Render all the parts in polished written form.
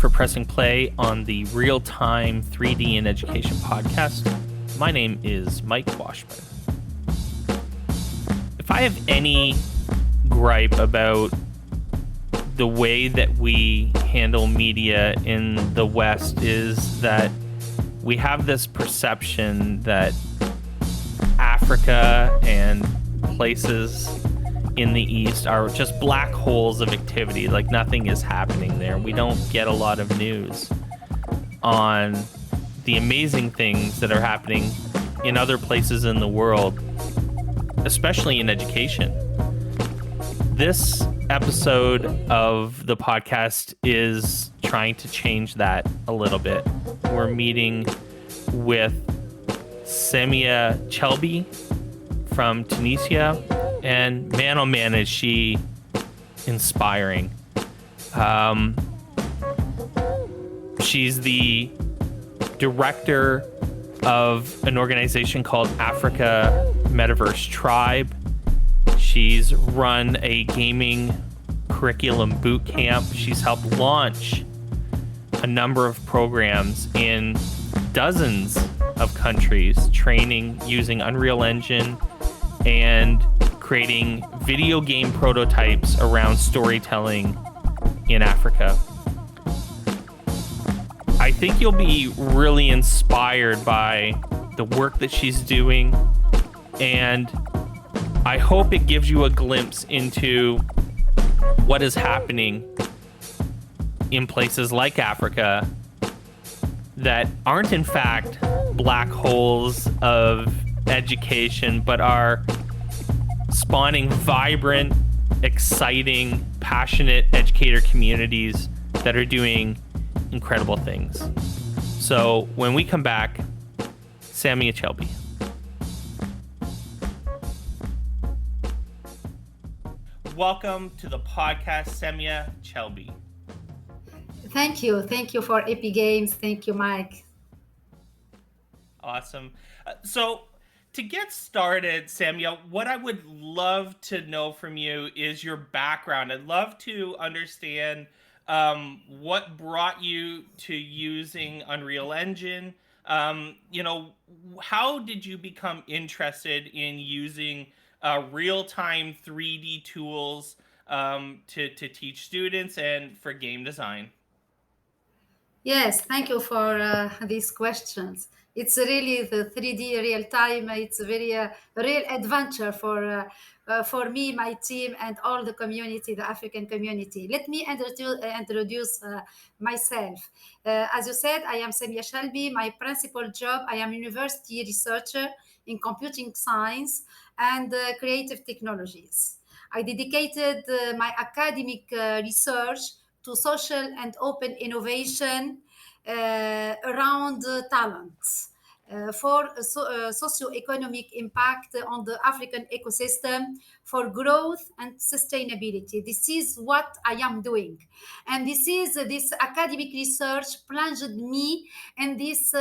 for pressing play on the Real-Time 3D in Education podcast. My name is Mike Washburn. If I have any gripe about the way that we handle media in the West is that we have this perception that Africa and places in the East are just black holes of activity, like nothing is happening there. We don't get a lot of news on the amazing things that are happening in other places in the world, especially in education. This episode of the podcast is trying to change that a little bit. We're meeting with Samia Chelbi from Tunisia, and man, oh man, is she inspiring. She's the director of an organization called Africa Metaverse Tribe. She's run a gaming curriculum boot camp. She's helped launch a number of programs in dozens of countries, training using Unreal Engine and creating video game prototypes around storytelling in Africa. I think you'll be really inspired by the work that she's doing, and I hope it gives you a glimpse into what is happening in places like Africa that aren't in fact black holes of education, but are spawning vibrant, exciting, passionate educator communities that are doing incredible things. So when we come back, Samia Chelbi. Welcome to the podcast, Samia Chelbi. Thank you. Thank you for Epic Games. Thank you, Mike. Awesome. So to get started, Samia, what I would love to know from you is your background. I'd love to understand what brought you to using Unreal Engine. How did you become interested in using real-time 3D tools to teach students and for game design? Yes, thank you for these questions. It's really the 3D real time. It's a very real adventure for me, my team, and all the community, the African community. Let me introduce myself. As you said, I am Samia Chelbi. My principal job, I am university researcher in computing science and creative technologies. I dedicated my academic research to social and open innovation around talents for socio-economic impact on the African ecosystem, for growth and sustainability. This is what I am doing. And this academic research plunged me in this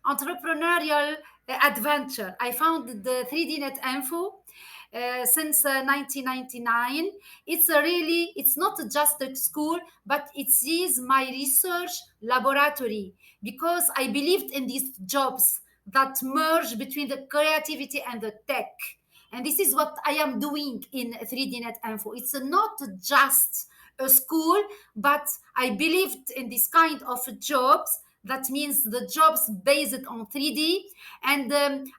entrepreneurial adventure. I found the 3D.net Info since 1999. It's not just a school, but it is my research laboratory, because I believed in these jobs that merge between the creativity and the tech. And this is what I am doing in 3D.net Info. It's not just a school, but I believed in this kind of jobs. That means the jobs based on 3D. And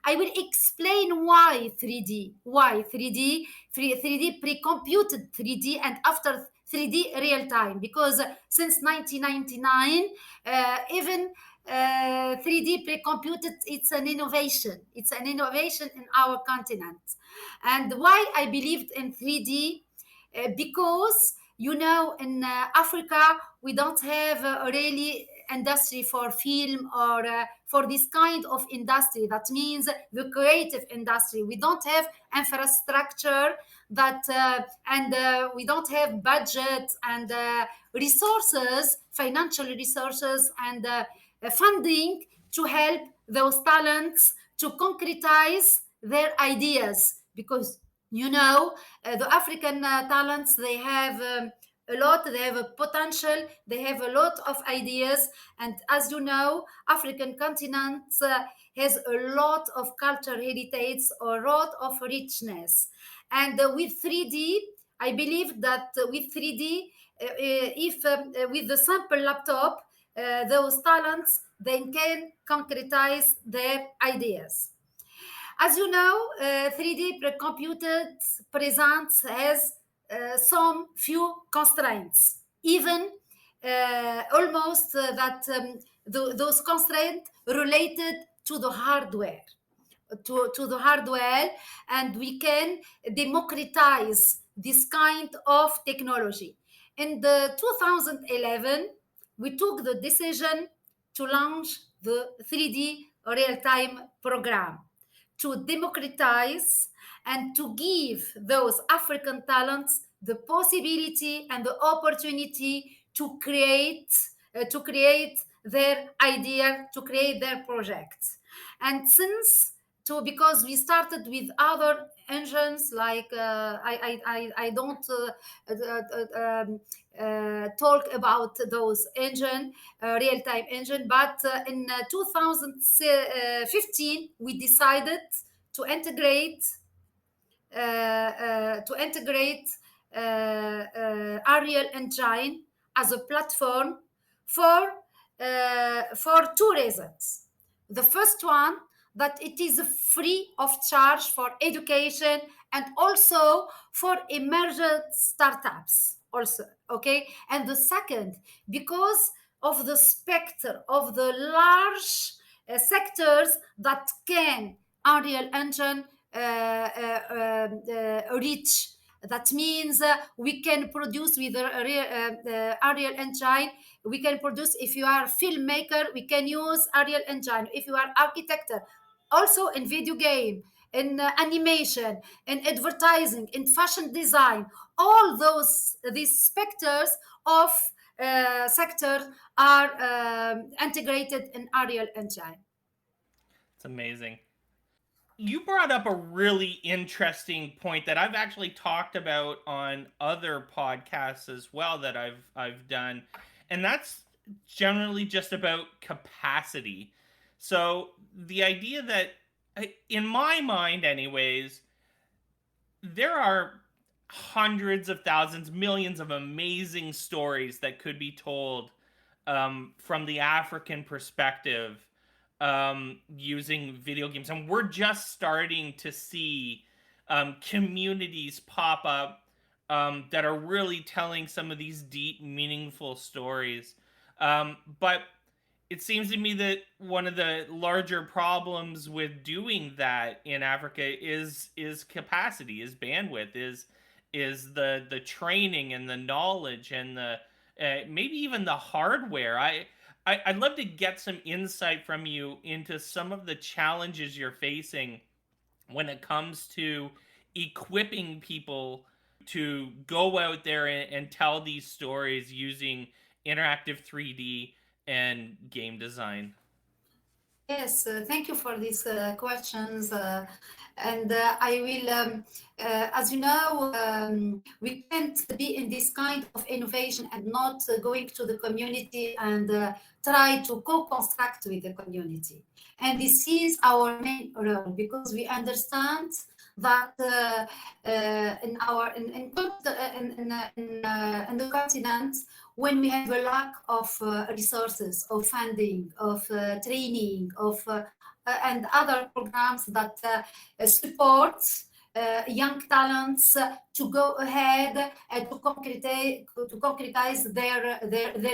I will explain why 3D. Why 3D? 3D pre-computed 3D and after 3D real time. Because since 1999, even 3D pre-computed, it's an innovation. It's an innovation in our continent. And why I believed in 3D? Because, in Africa, we don't have a really industry for film or for this kind of industry. That means the creative industry. We don't have infrastructure and we don't have budget and resources, financial resources and funding to help those talents to concretize their ideas. Because the African talents, they have a lot. They have a potential. They have a lot of ideas. And as you know, African continent has a lot of cultural heritage, a lot of richness. And with 3D, I believe that with 3D, if with the sample laptop, those talents, they can concretize their ideas. As you know, 3D computed presents has some few constraints, even almost that those constraints related to the hardware. To the hardware, and we can democratize this kind of technology. In the 2011, we took the decision to launch the 3D real-time program to democratize and to give those African talents the possibility and the opportunity to create their idea, to create their projects. And since to because we started with other engines like I don't talk about those engine real-time engine, but in 2015 we decided to integrate Unreal Engine as a platform for two reasons. The first one, that it is free of charge for education and also for emergent startups also, okay. And the second, because of the specter of the large sectors that can Unreal Engine reach. That means we can produce with Unreal Engine. We can produce, if you are a filmmaker, we can use Unreal Engine. If you are architect, also in video game, in animation, in advertising, in fashion design, all these specters of sectors are integrated in Unreal Engine. It's amazing. You brought up a really interesting point that I've actually talked about on other podcasts as well that I've done, and that's generally just about capacity. So the idea that, in my mind anyways, there are hundreds of thousands, millions of amazing stories that could be told from the African perspective using video games. And we're just starting to see communities pop up that are really telling some of these deep, meaningful stories. But it seems to me that one of the larger problems with doing that in Africa is capacity, is bandwidth, is the training and the knowledge and the maybe even the hardware. I'd love to get some insight from you into some of the challenges you're facing when it comes to equipping people to go out there and tell these stories using interactive 3D and game design. Yes, thank you for these questions. And I will, as you know, we can't be in this kind of innovation and not going to the community and try to co-construct with the community. And this is our main role, because we understand that in the continent, when we have a lack of resources, of funding, of training, of and other programs that support young talents to go ahead and to concretize their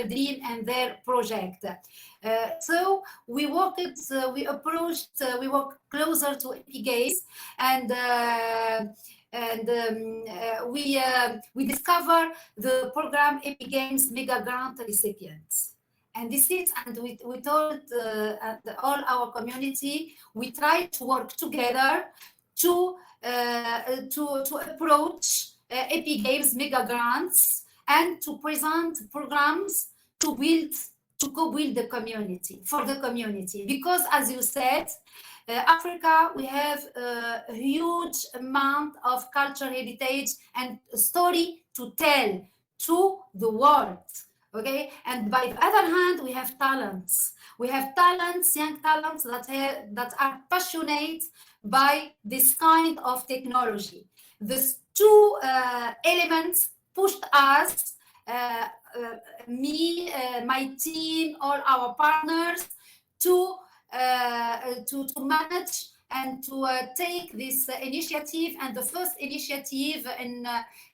dream and their project. So we worked closer to Epic Games, and we discover the program Epic Games Megagrant recipients. And we told all our community, we try to work together to approach Epic Games Megagrants and to present programs to co-build the community, for the community. Because as you said, Africa, we have a huge amount of cultural heritage and story to tell to the world. Okay, and by the other hand, we have talents. We have talents, young talents that are passionate by this kind of technology. These two elements pushed us, me, my team, all our partners, to to manage and to take this initiative, and the first initiative in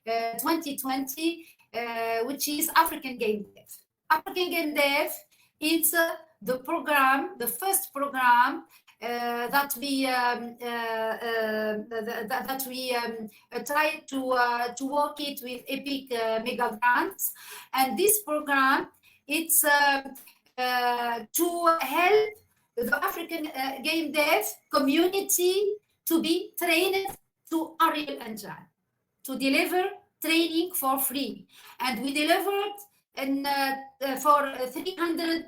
2020, which is African Game Dev. African Game Dev, it's the program, the first program that we try to work it with Epic Megagrants, and this program, it's to help the African game dev community to be trained to Unreal Engine, to deliver training for free. And we delivered for 300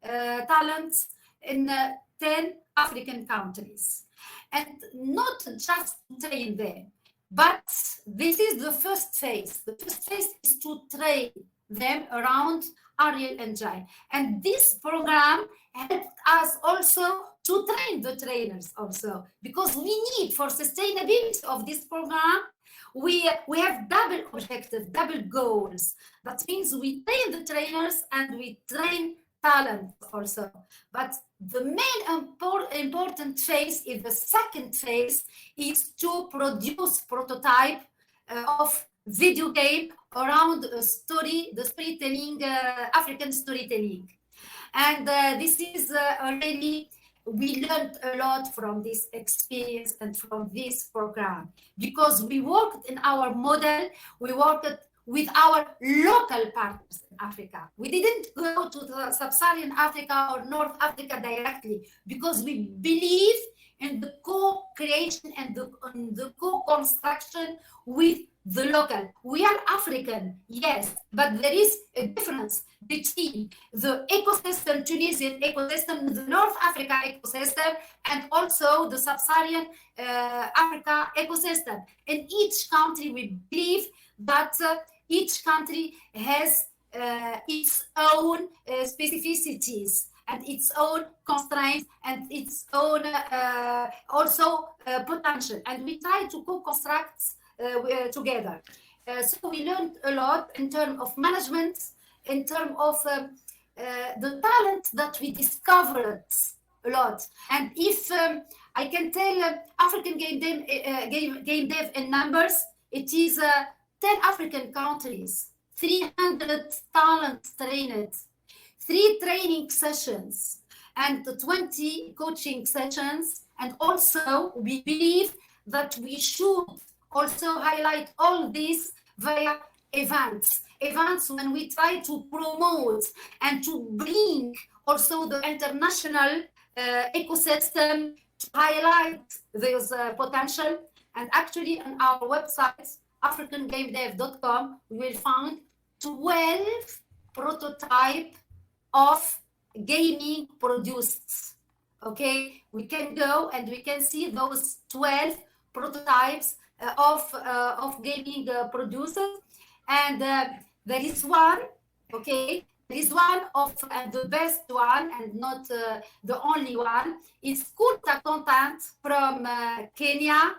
talents in 10 African countries. And not just to train them, but this is the first phase. The first phase is to train them around Unreal Engine. And this program helped us also to train the trainers also, because we need, for sustainability of this program, we have double objective, double goals. That means we train the trainers and we train talent also. But the main important phase is the second phase, is to produce prototype of video game around a story, the storytelling, African storytelling. And this is really, we learned a lot from this experience and from this program, because we worked in our model, we worked with our local partners in Africa. We didn't go to the Sub-Saharan Africa or North Africa directly, because we believe in the co-creation and the co-construction with the local. We are African, yes, but there is a difference between the ecosystem, Tunisian ecosystem, the North Africa ecosystem, and also the Sub-Saharan Africa ecosystem. In each country, we believe that each country has its own specificities and its own constraints and its own also potential. And we try to co-construct together. So we learned a lot in terms of management, in terms of the talent that we discovered a lot. And if I can tell African game dev in numbers, it is 10 African countries, 300 talents trained, 3 training sessions, and 20 coaching sessions. And also we believe that we should also highlight all this via events when we try to promote and to bring also the international ecosystem to highlight this potential. And actually on our website, africangamedev.com, we will find 12 prototype of gaming produced. Okay, we can go and we can see those 12 prototypes of gaming producers, and there is one, okay, there is one of the best one, and not the only one, is Kurta Content from Kenya,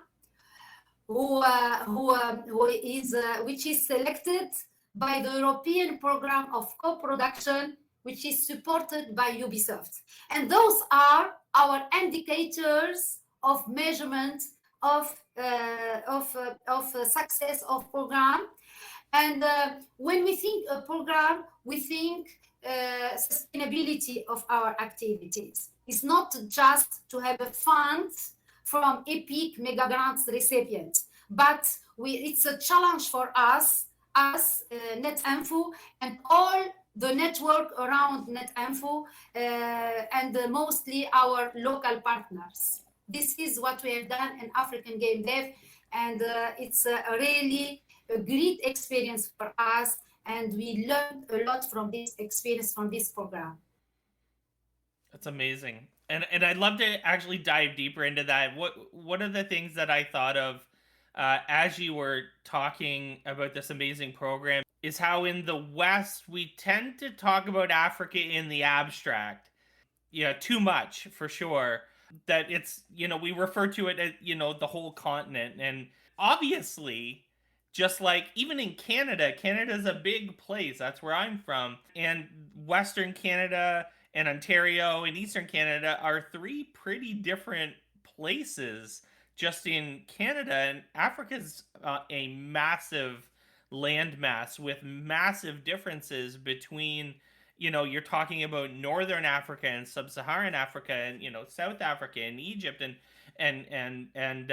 which is selected by the European Program of Co-Production, which is supported by Ubisoft. And those are our indicators of measurement of success of program. And when we think a program, we think sustainability of our activities. It's not just to have a fund from Epic Megagrant recipients, but it's a challenge for us as NetInfo and all the network around NetInfo, and mostly our local partners. This is what we have done in African Game Dev, and it's really a great experience for us, and we learned a lot from this experience, from this program. That's amazing. And I'd love to actually dive deeper into that. What are the things that I thought of as you were talking about this amazing program? is how in the West we tend to talk about Africa in the abstract. Yeah, too much for sure. That it's, we refer to it as, the whole continent. And obviously, just like even in Canada, Canada's a big place. That's where I'm from. And Western Canada and Ontario and Eastern Canada are three pretty different places just in Canada. And Africa's a massive landmass with massive differences between, you're talking about northern Africa and sub-Saharan Africa and, South Africa and Egypt and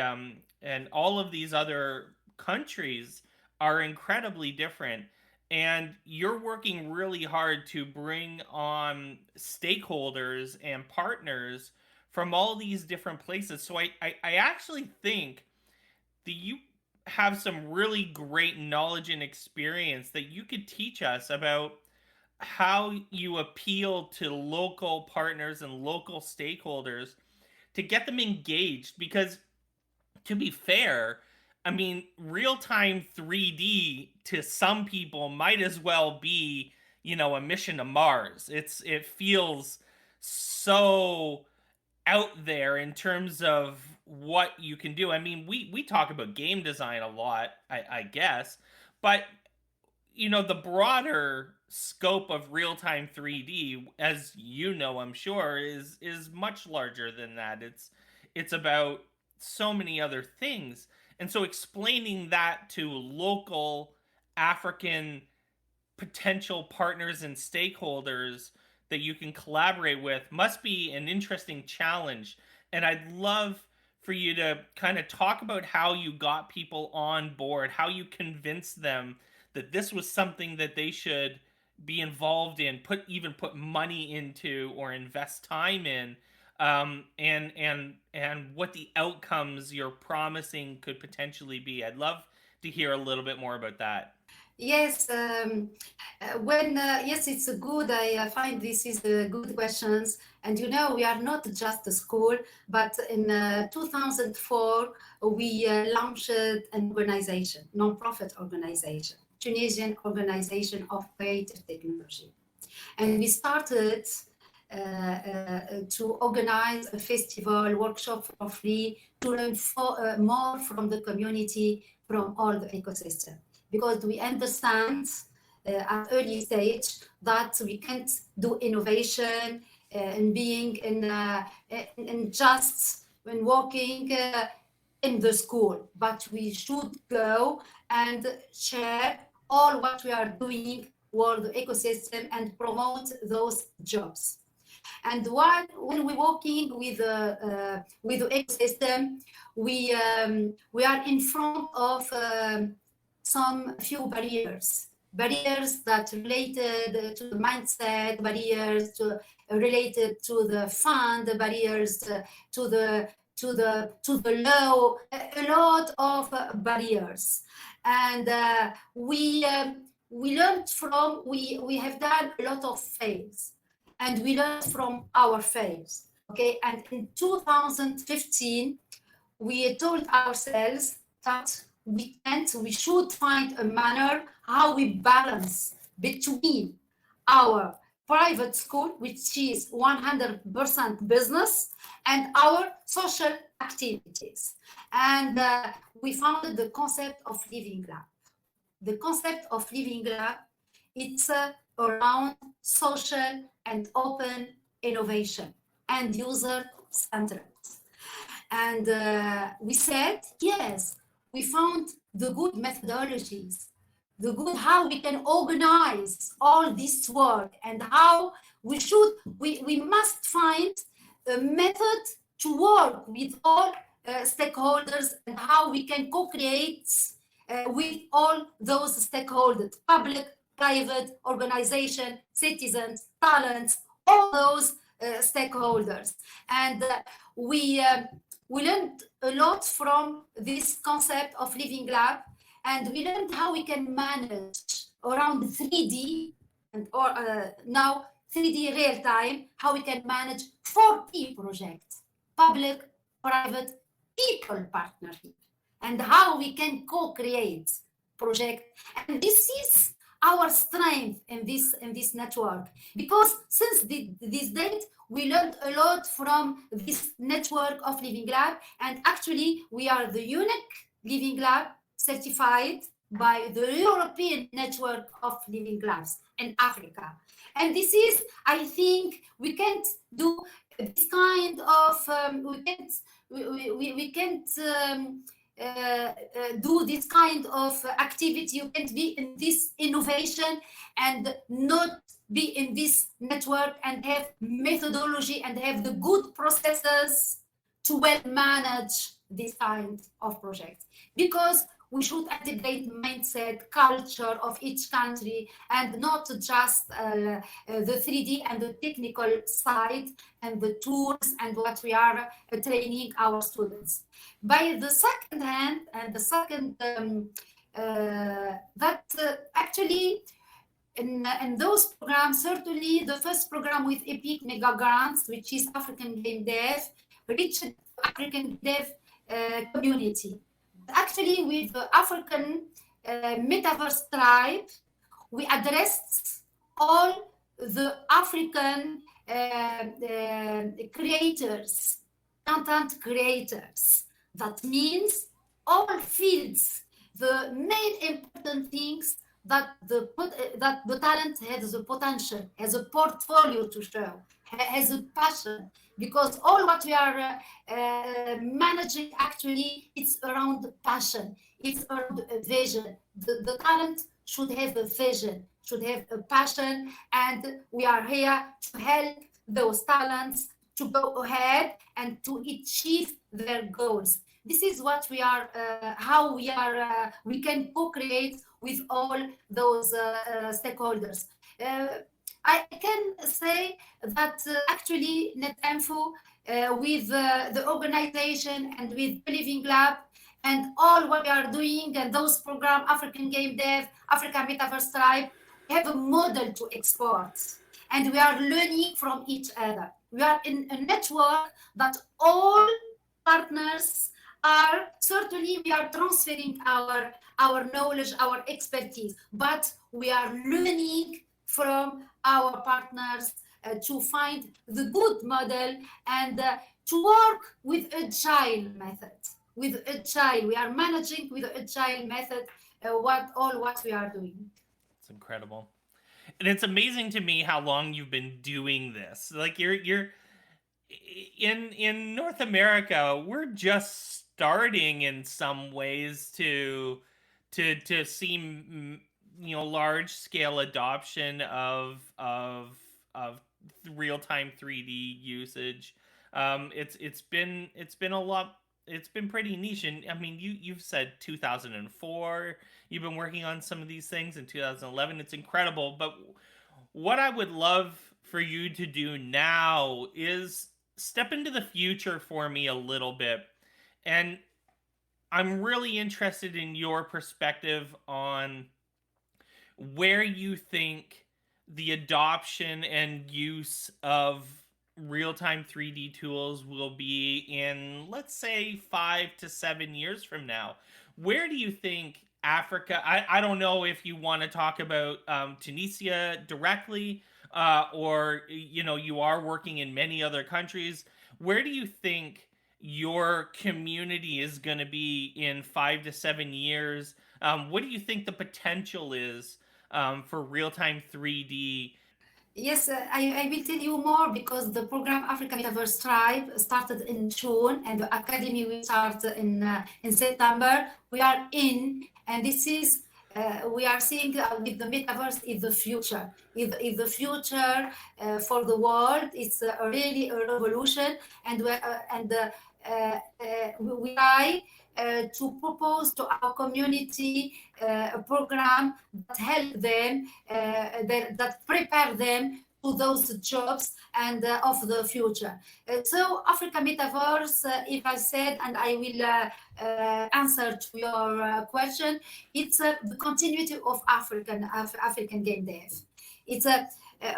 all of these other countries are incredibly different. And you're working really hard to bring on stakeholders and partners from all these different places. So I actually think that you have some really great knowledge and experience that you could teach us about how you appeal to local partners and local stakeholders to get them engaged. Because to be fair, I mean, real-time 3D to some people might as well be, a mission to Mars. It feels so out there in terms of what you can do. I mean, we talk about game design a lot, I guess, but the broader scope of real-time 3D, as you know, I'm sure, is much larger than that. It's about so many other things. And so explaining that to local African potential partners and stakeholders that you can collaborate with must be an interesting challenge. And I'd love for you to kind of talk about how you got people on board, how you convinced them that this was something that they should be involved in, put money into or invest time in, and what the outcomes you're promising could potentially be. I'd love to hear a little bit more about that. Yes, yes, it's a good. I find this is a good questions, and we are not just a school, but in 2004 we launched an organization, non-profit organization, Tunisian Organization of Creative Technology, and we started to organize a festival workshop for free to learn more from the community, from all the ecosystem, because we understand at early stage that we can't do innovation and being in just when working in the school, but we should go and share all what we are doing for the ecosystem and promote those jobs. And when we're working with the ecosystem, we are in front of some few barriers that related to the mindset, barriers related to the fund, barriers to the law, a lot of barriers. And we learned from, we have done a lot of fails, and we learned from our fails. Okay, and in 2015, we told ourselves that we should find a manner how we balance between our private school, which is 100% business, and our social activities. And we founded the concept of Living Lab. The concept of Living Lab, it's around social and open innovation and user-centered. And we said, yes, we found the good methodologies, the good how we can organize all this work, and how we must find a method to work with all stakeholders, and how we can co-create with all those stakeholders, public, private, organization, citizens, talents, all those stakeholders. And we learned a lot from this concept of Living Lab, and we learned how we can manage around 3D or now 3D real time, how we can manage 40 projects, public, private, people partnership, and how we can co-create projects. And this is our strength in this network, because since this date we learned a lot from this network of living lab, and actually we are the unique living lab certified by the European network of living labs in Africa. And this is, I think, we can't do this kind of we can't do this kind of activity. You can't be in this innovation and not be in this network and have methodology and have the good processes to well manage this kind of project, because we should integrate mindset, culture of each country, and not just the 3D and the technical side and the tools and what we are training our students. By the second hand, and the second, actually, in those programs, certainly the first program with Epic Megagrants, which is African Game Dev, reached African Dev community. Actually, with the African Metaverse Tribe, we addressed all the African creators, content creators. That means all fields, the main important things that the talent has the potential, has a portfolio to show, has a passion, because all what we are managing actually, it's around passion, it's around a vision. The talent should have a vision, should have a passion, and we are here to help those talents to go ahead and to achieve their goals. This is what we are, how we are, we can co-create with all those stakeholders. I can say that actually NetInfo, with the organization and with the Living Lab and all what we are doing and those programs, African Game Dev, Africa Metaverse Tribe, have a model to export. And we are learning from each other. We are in a network that all partners are, certainly we are transferring our knowledge, our expertise, but we are learning from our partners to find the good model and to work with agile method. With agile, we are managing with agile method what we are doing. It's incredible. And it's amazing to me how long you've been doing this. Like you're in North America, we're just starting in some ways to see large scale adoption of real time 3D usage. It's been a lot. It's been pretty niche, and I mean, you've said 2004. You've been working on some of these things in 2011. It's incredible. But what I would love for you to do now is step into the future for me a little bit. And I'm really interested in your perspective on where you think the adoption and use of real-time 3D tools will be in, let's say, 5 to 7 years from now. Where do you think Africa, I don't know if you want to talk about Tunisia directly, or you are working in many other countries. Where do you think your community is going to be in 5 to 7 years? What do you think the potential is for real-time 3D? Yes, I will tell you more, because the program Africa Metaverse Tribe started in June and the academy will start in September. We are in, and this is we are seeing with the metaverse is the future. Is the future for the world. It's really a revolution, and we try to propose to our community a program that help them, that prepare them to those jobs and of the future. So Africa Metaverse, if I said, and I will answer to your question, it's the continuity of African game dev. It's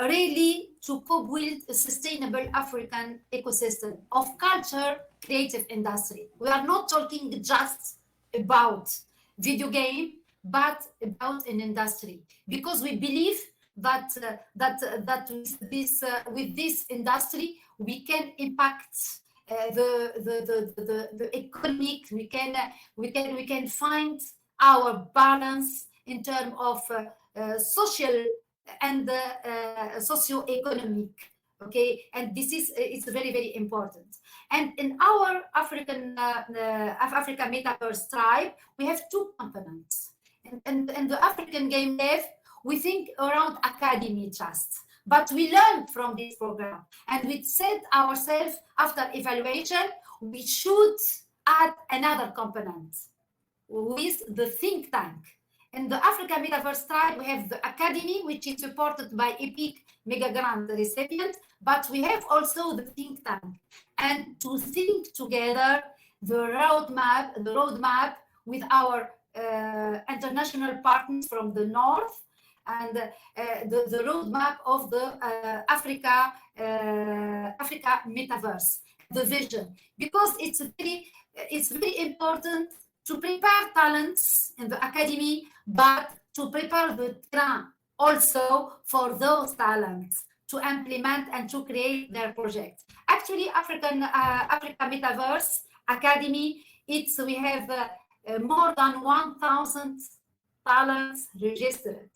really to co-build a sustainable African ecosystem of culture, creative industry. We are not talking just about video game. but about an industry, because we believe that with this industry we can impact the economic. We can find our balance in terms of social and socio-economic. Okay, and this is it's very, very important. And in our Africa Metaverse Tribe, we have two components. And the African Game Dev, we think around academy just, but we learned from this program, and we said ourselves after evaluation, we should add another component with the think tank. In the Africa Metaverse Tribe, we have the academy, which is supported by Epic Megagrant recipient, but we have also the think tank, and to think together the roadmap with our international partners from the north, and the roadmap of the Africa Metaverse, the vision, because it's very important to prepare talents in the academy, but to prepare the terrain also for those talents to implement and to create their projects. Actually, Africa Metaverse Academy, we have more than 1,000 talents registered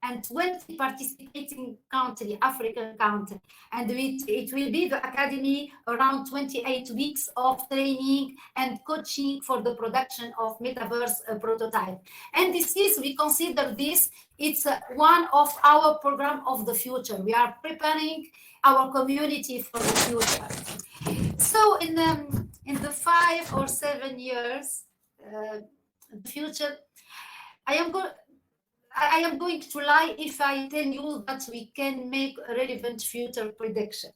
and 20 participating country, African country. And it will be the academy around 28 weeks of training and coaching for the production of metaverse prototype. And we consider this, it's one of our program of the future. We are preparing our community for the future. So in the 5 or 7 years, the future, I am going to lie if I tell you that we can make a relevant future prediction.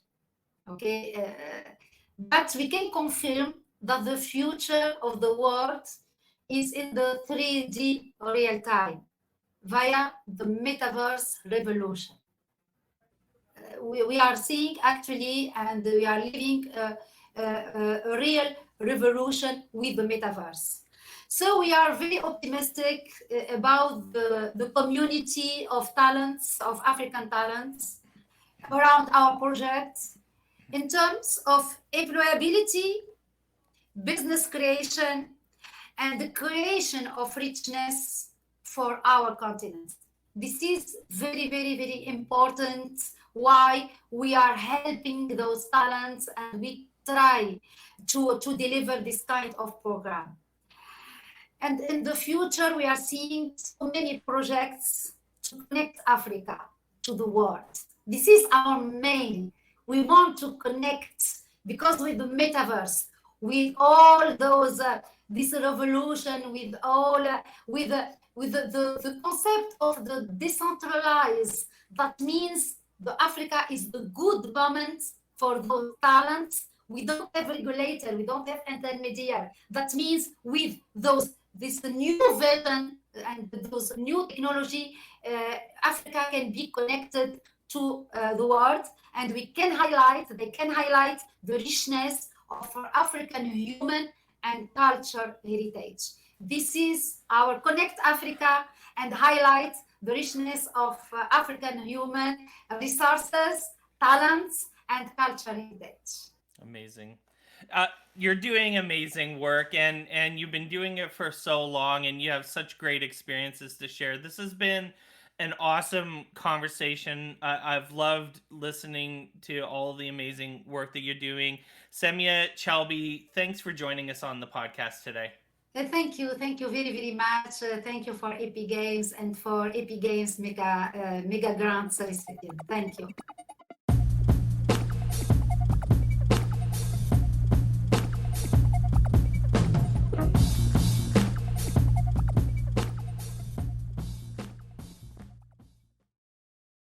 Okay, but we can confirm that the future of the world is in the 3D real time via the metaverse revolution. We are seeing actually, and we are living a real revolution with the metaverse. So we are very optimistic about the community of talents, of African talents around our projects in terms of employability, business creation, and the creation of richness for our continent. This is very, very, very important, why we are helping those talents and we try to deliver this kind of program. And in the future, we are seeing so many projects to connect Africa to the world. This is our main. We want to connect, because with the metaverse, with all those, this revolution, with all, with the concept of the decentralized, that means the Africa is the good moment for those talents. We don't have regulator, we don't have intermediary. That means with this new vision and those new technology, Africa can be connected to the world, and they can highlight the richness of our African human and culture heritage. This is our Connect Africa, and highlight the richness of African human resources, talents, and culture heritage. Amazing. You're doing amazing work, and you've been doing it for so long, and you have such great experiences to share. This has been an awesome conversation. I've loved listening to all the amazing work that you're doing. Samia, Chelbi, thanks for joining us on the podcast today. Thank you very, very much. Thank you for Epic Games and for Epic Games Megagrant recipient. Thank you.